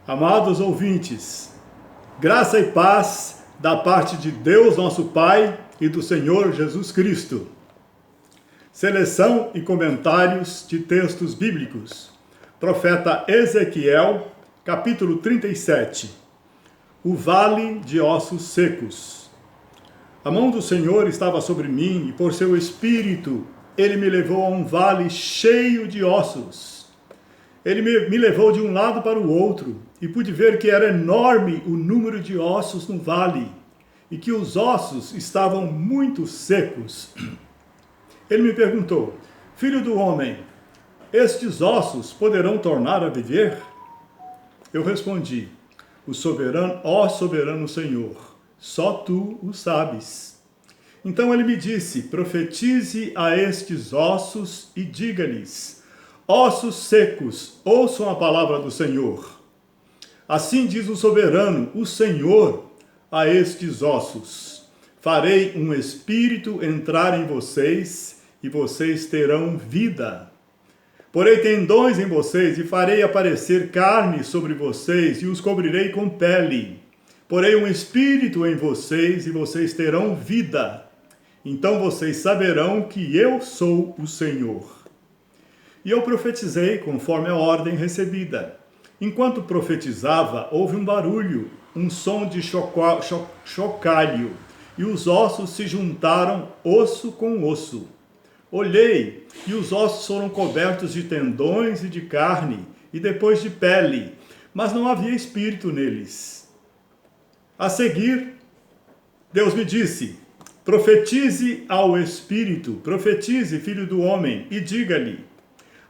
Amados ouvintes, graça e paz da parte de Deus, nosso Pai, e do Senhor Jesus Cristo. Seleção e comentários de textos bíblicos. Profeta Ezequiel, capítulo 37. O vale de ossos secos. A mão do Senhor estava sobre mim, e por seu espírito ele me levou a um vale cheio de ossos. Ele me levou de um lado para o outro, e pude ver que era enorme o número de ossos no vale, e que os ossos estavam muito secos. Ele me perguntou: Filho do homem, estes ossos poderão tornar a viver? Eu respondi: ó soberano Senhor, só tu o sabes. Então ele me disse: profetize a estes ossos e diga-lhes: ossos secos, ouçam a palavra do Senhor. Assim diz o soberano, o Senhor, a estes ossos: farei um espírito entrar em vocês, e vocês terão vida. Porei tendões em vocês, e farei aparecer carne sobre vocês, e os cobrirei com pele. Porei um espírito em vocês, e vocês terão vida. Então vocês saberão que eu sou o Senhor. E eu profetizei conforme a ordem recebida. Enquanto profetizava, houve um barulho, um som de chocalho, e os ossos se juntaram osso com osso. Olhei, e os ossos foram cobertos de tendões e de carne, e depois de pele, mas não havia espírito neles. A seguir, Deus me disse: profetize ao espírito, profetize, filho do homem, e diga-lhe: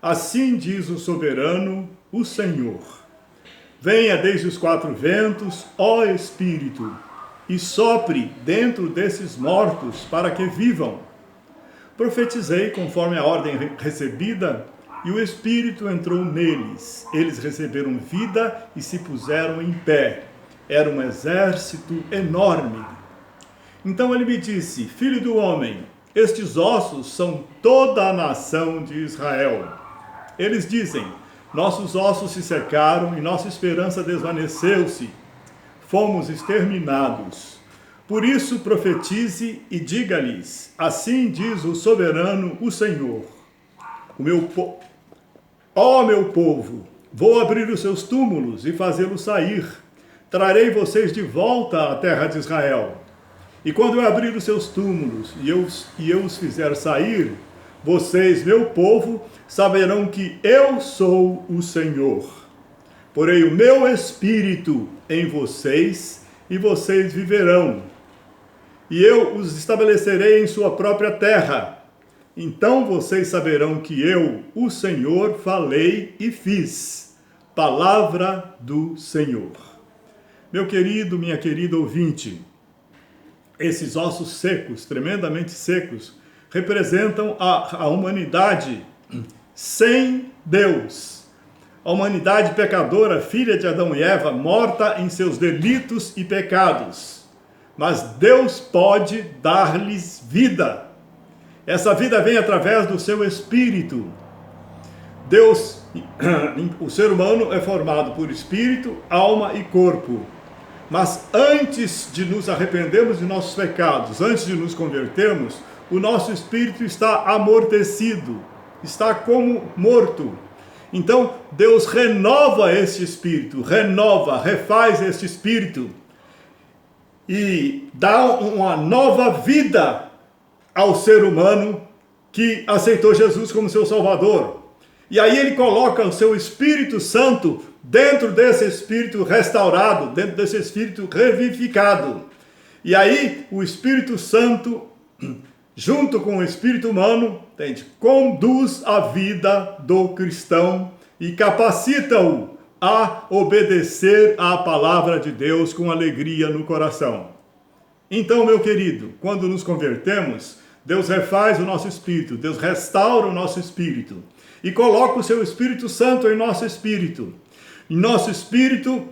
assim diz o soberano, o Senhor: venha desde os quatro ventos, ó Espírito, e sopre dentro desses mortos para que vivam. Profetizei conforme a ordem recebida, e o Espírito entrou neles. Eles receberam vida e se puseram em pé. Era um exército enorme. Então ele me disse: filho do homem, estes ossos são toda a nação de Israel. Eles dizem: nossos ossos se secaram e nossa esperança desvaneceu-se. Fomos exterminados. Por isso profetize e diga-lhes: assim diz o soberano, o Senhor: Ó meu povo, vou abrir os seus túmulos e fazê-los sair. Trarei vocês de volta à terra de Israel. E quando eu abrir os seus túmulos e eu os fizer sair, vocês, meu povo, saberão que eu sou o Senhor. Porei o meu espírito em vocês, e vocês viverão. E eu os estabelecerei em sua própria terra. Então vocês saberão que eu, o Senhor, falei e fiz. Palavra do Senhor. Meu querido, minha querida ouvinte, esses ossos secos, tremendamente secos, representam a humanidade sem Deus. A humanidade pecadora, filha de Adão e Eva, morta em seus delitos e pecados. Mas Deus pode dar-lhes vida. Essa vida vem através do seu Espírito. Deus, o ser humano é formado por espírito, alma e corpo. Mas antes de nos arrependermos de nossos pecados, antes de nos convertermos, o nosso espírito está amortecido, está como morto. Então, Deus renova este espírito, refaz este espírito e dá uma nova vida ao ser humano que aceitou Jesus como seu Salvador. E aí ele coloca o seu Espírito Santo dentro desse espírito restaurado, dentro desse espírito revivificado. E aí o Espírito Santo, junto com o espírito humano, entende? Conduz a vida do cristão e capacita-o a obedecer à palavra de Deus com alegria no coração. Então, meu querido, quando nos convertemos, Deus refaz o nosso espírito, Deus restaura o nosso espírito e coloca o seu Espírito Santo em nosso espírito. Em nosso espírito,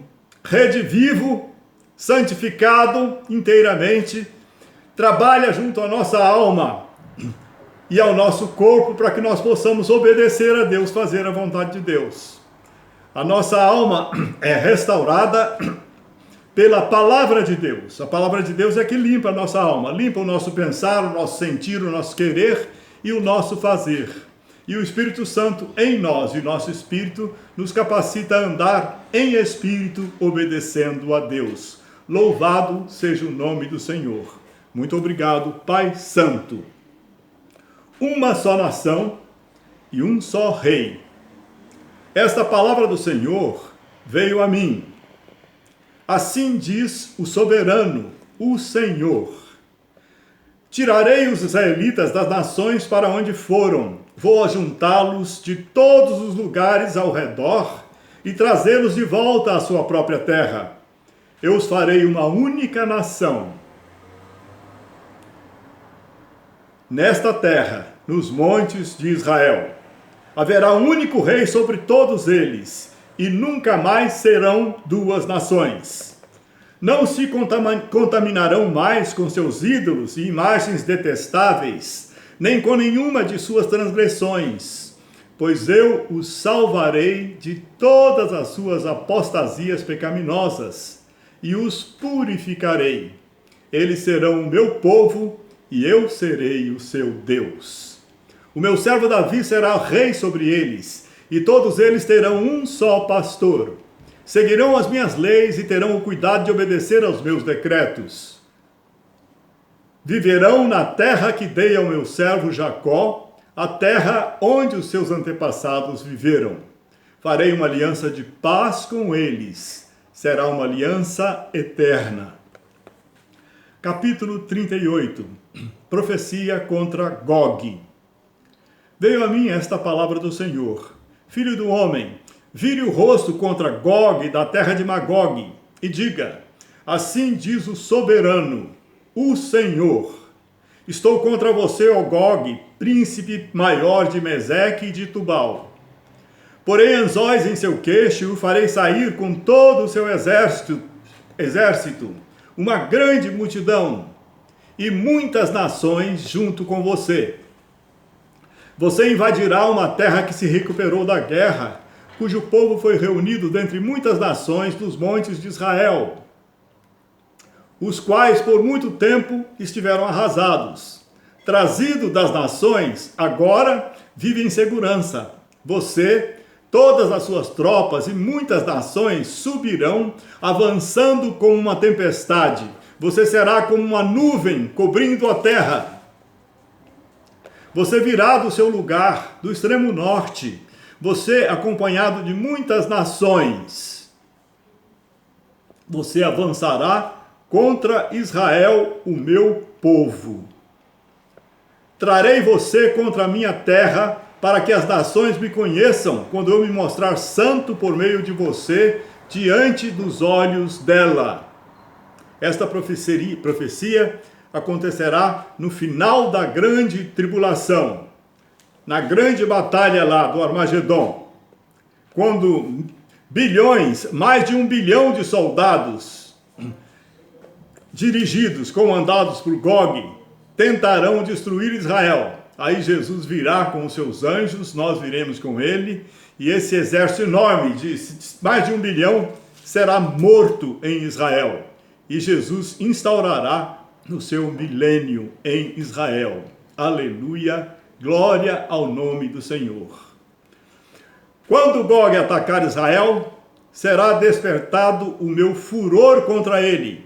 redivivo, santificado inteiramente, trabalha junto à nossa alma e ao nosso corpo para que nós possamos obedecer a Deus, fazer a vontade de Deus. A nossa alma é restaurada pela palavra de Deus. A palavra de Deus é que limpa a nossa alma, limpa o nosso pensar, o nosso sentir, o nosso querer e o nosso fazer. E o Espírito Santo em nós e nosso espírito nos capacita a andar em espírito, obedecendo a Deus. Louvado seja o nome do Senhor. Muito obrigado, Pai Santo. Uma só nação e um só rei. Esta palavra do Senhor veio a mim. Assim diz o soberano, o Senhor. Tirarei os israelitas das nações para onde foram. Vou ajuntá-los de todos os lugares ao redor e trazê-los de volta à sua própria terra. Eu os farei uma única nação. Nesta terra, nos montes de Israel, haverá um único rei sobre todos eles, e nunca mais serão duas nações. Não se contaminarão mais com seus ídolos e imagens detestáveis, nem com nenhuma de suas transgressões, pois eu os salvarei de todas as suas apostasias pecaminosas, e os purificarei. Eles serão o meu povo, e eu serei o seu Deus. O meu servo Davi será rei sobre eles, e todos eles terão um só pastor. Seguirão as minhas leis e terão o cuidado de obedecer aos meus decretos. Viverão na terra que dei ao meu servo Jacó, a terra onde os seus antepassados viveram. Farei uma aliança de paz com eles. Será uma aliança eterna. Capítulo 38. Profecia contra Gog. Veio a mim esta palavra do Senhor. Filho do homem, vire o rosto contra Gog da terra de Magog e diga: assim diz o soberano, o Senhor. Estou contra você, ó Gog, príncipe maior de Meseque e de Tubal. Porei anzóis em seu queixo e o farei sair com todo o seu exército, uma grande multidão e muitas nações junto com você. Você invadirá uma terra que se recuperou da guerra, cujo povo foi reunido dentre muitas nações dos montes de Israel, os quais por muito tempo estiveram arrasados. Trazido das nações, agora vive em segurança. Você, todas as suas tropas e muitas nações subirão, avançando como uma tempestade. Você será como uma nuvem cobrindo a terra. Você virá do seu lugar, do extremo norte, você acompanhado de muitas nações. Você avançará contra Israel, o meu povo. Trarei você contra a minha terra, para que as nações me conheçam, quando eu me mostrar santo por meio de você, diante dos olhos dela. Esta profecia acontecerá no final da grande tribulação, na grande batalha lá do Armagedon, quando mais de 1 bilhão de soldados, dirigidos, comandados por Gog, tentarão destruir Israel. Aí Jesus virá com os seus anjos, nós viremos com ele, e esse exército enorme de mais de 1 bilhão será morto em Israel. E Jesus instaurará no seu milênio em Israel. Aleluia, glória ao nome do Senhor. Quando Gog atacar Israel, será despertado o meu furor contra ele.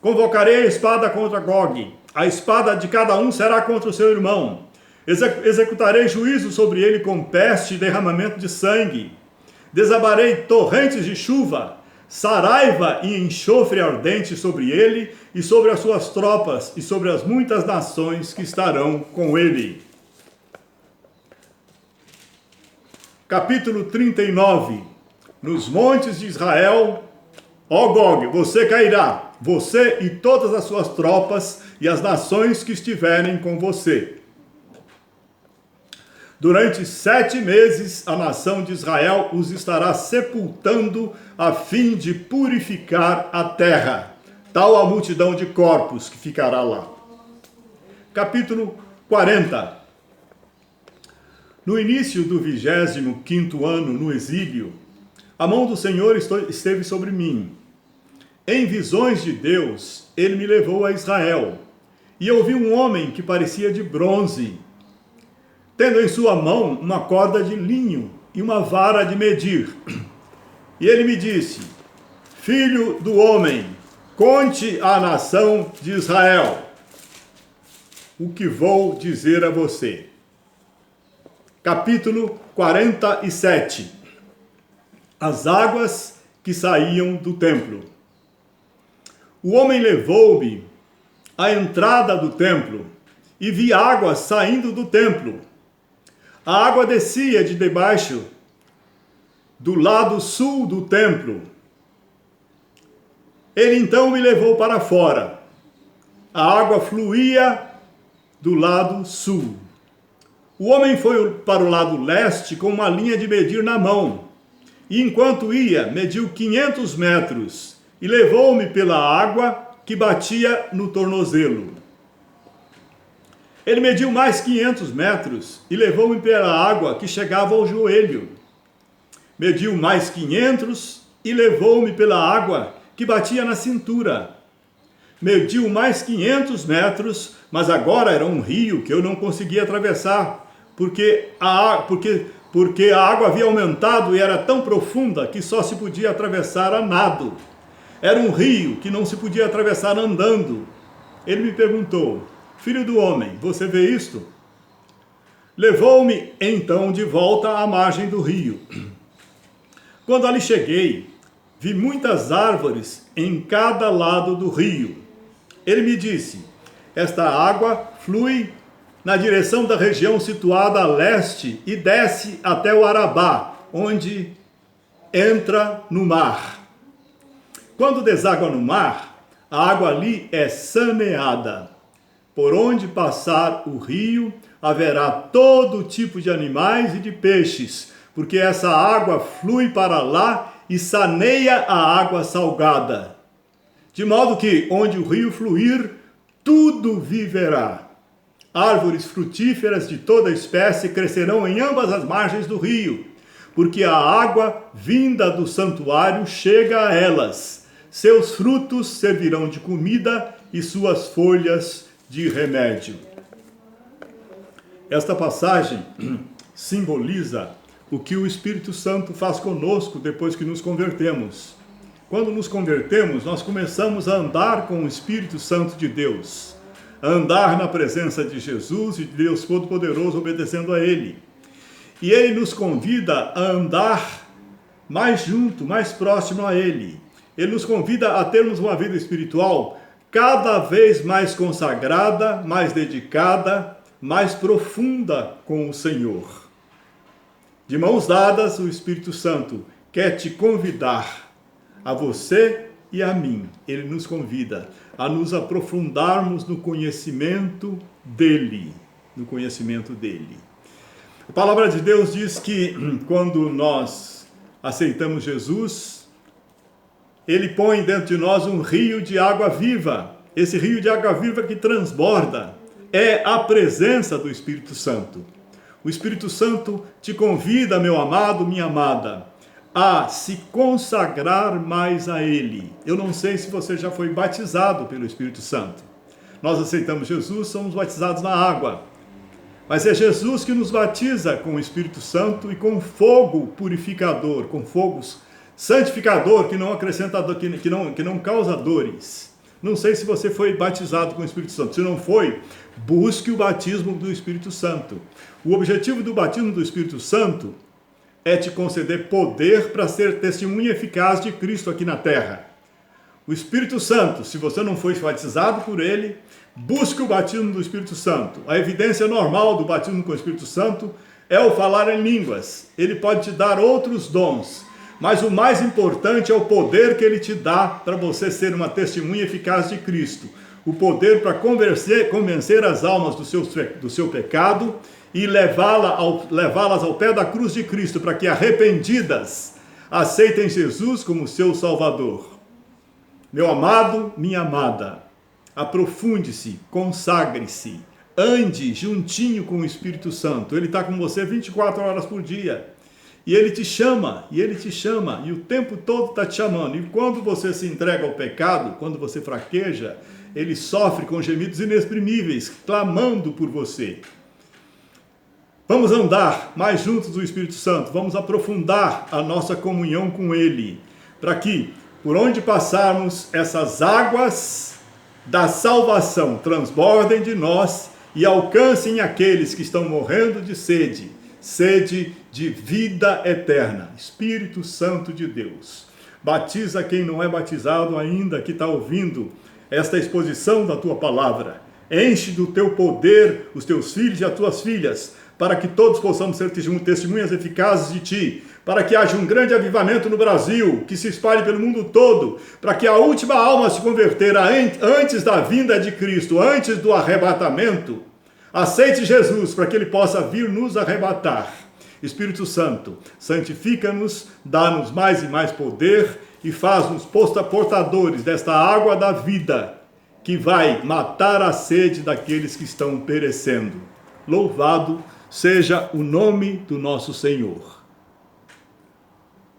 Convocarei a espada contra Gog. A espada de cada um será contra o seu irmão. Executarei juízo sobre ele com peste e derramamento de sangue. Desabarei torrentes de chuva, saraiva e enxofre ardente sobre ele e sobre as suas tropas e sobre as muitas nações que estarão com ele. Capítulo 39. Nos montes de Israel, ó Gog, você cairá, você e todas as suas tropas e as nações que estiverem com você. Durante 7 meses, a nação de Israel os estará sepultando a fim de purificar a terra. Tal a multidão de corpos que ficará lá. Capítulo 40. No início do 25º ano no exílio, A mão do Senhor esteve sobre mim. Em visões de Deus, ele me levou a Israel. E eu vi um homem que parecia de bronze, tendo em sua mão uma corda de linho e uma vara de medir. E ele me disse: Filho do homem, conte à nação de Israel o que vou dizer a você. Capítulo 47. As águas que saíam do templo. O homem levou-me à entrada do templo e vi águas saindo do templo. A água descia de debaixo do lado sul do templo. Ele então me levou para fora. A água fluía do lado sul. O homem foi para o lado leste com uma linha de medir na mão. E enquanto ia, mediu 500 metros e levou-me pela água que batia no tornozelo. Ele mediu mais 500 metros e levou-me pela água que chegava ao joelho. Mediu mais 500 e levou-me pela água que batia na cintura. Mediu mais 500 metros, mas agora era um rio que eu não conseguia atravessar, porque a água havia aumentado e era tão profunda que só se podia atravessar a nado. Era um rio que não se podia atravessar andando. Ele me perguntou: Filho do homem, você vê isto? Levou-me então de volta à margem do rio. Quando ali cheguei, vi muitas árvores em cada lado do rio. Ele me disse: esta água flui na direção da região situada a leste e desce até o Arabá, onde entra no mar. Quando deságua no mar, a água ali é saneada. Por onde passar o rio, haverá todo tipo de animais e de peixes, porque essa água flui para lá e saneia a água salgada. De modo que, onde o rio fluir, tudo viverá. Árvores frutíferas de toda espécie crescerão em ambas as margens do rio, porque a água vinda do santuário chega a elas. Seus frutos servirão de comida e suas folhas de remédio. Esta passagem simboliza o que o Espírito Santo faz conosco depois que nos convertemos. Quando nos convertemos, nós começamos a andar com o Espírito Santo de Deus, a andar na presença de Jesus e de Deus Todo-Poderoso, obedecendo a Ele. E Ele nos convida a andar mais junto, mais próximo a Ele. Ele nos convida a termos uma vida espiritual cada vez mais consagrada, mais dedicada, mais profunda com o Senhor. De mãos dadas, o Espírito Santo quer te convidar, a você e a mim. Ele nos convida a nos aprofundarmos no conhecimento dele. No conhecimento dele. A palavra de Deus diz que quando nós aceitamos Jesus, ele põe dentro de nós um rio de água viva. Esse rio de água viva que transborda é a presença do Espírito Santo. O Espírito Santo te convida, meu amado, minha amada, a se consagrar mais a Ele. Eu não sei se você já foi batizado pelo Espírito Santo. Nós aceitamos Jesus, somos batizados na água. Mas é Jesus que nos batiza com o Espírito Santo e com fogo purificador, com fogo santificador que não acrescenta, que não causa dores. Não sei se você foi batizado com o Espírito Santo. Se não foi, busque o batismo do Espírito Santo. O objetivo do batismo do Espírito Santo é te conceder poder para ser testemunha eficaz de Cristo aqui na terra. O Espírito Santo, se você não foi batizado por ele, busque o batismo do Espírito Santo. A evidência normal do batismo com o Espírito Santo é o falar em línguas. Ele pode te dar outros dons, mas o mais importante é o poder que ele te dá para você ser uma testemunha eficaz de Cristo. O poder para convencer as almas do seu pecado e levá-las ao pé da cruz de Cristo, para que arrependidas aceitem Jesus como seu Salvador. Meu amado, minha amada, aprofunde-se, consagre-se, ande juntinho com o Espírito Santo. Ele está com você 24 horas por dia. E Ele te chama, e o tempo todo está te chamando. E quando você se entrega ao pecado, quando você fraqueja, Ele sofre com gemidos inexprimíveis, clamando por você. Vamos andar mais juntos do Espírito Santo, vamos aprofundar a nossa comunhão com Ele, para que, por onde passarmos, essas águas da salvação transbordem de nós e alcancem aqueles que estão morrendo de sede, sede de vida eterna. Espírito Santo de Deus, batiza quem não é batizado ainda, que está ouvindo esta exposição da Tua palavra. Enche do Teu poder os Teus filhos e as Tuas filhas, para que todos possamos ser testemunhas eficazes de Ti, para que haja um grande avivamento no Brasil, que se espalhe pelo mundo todo, para que a última alma se converter antes da vinda de Cristo, antes do arrebatamento. Aceite Jesus, para que Ele possa vir nos arrebatar. Espírito Santo, santifica-nos, dá-nos mais e mais poder e faz-nos portadores desta água da vida, que vai matar a sede daqueles que estão perecendo. Louvado seja o nome do nosso Senhor.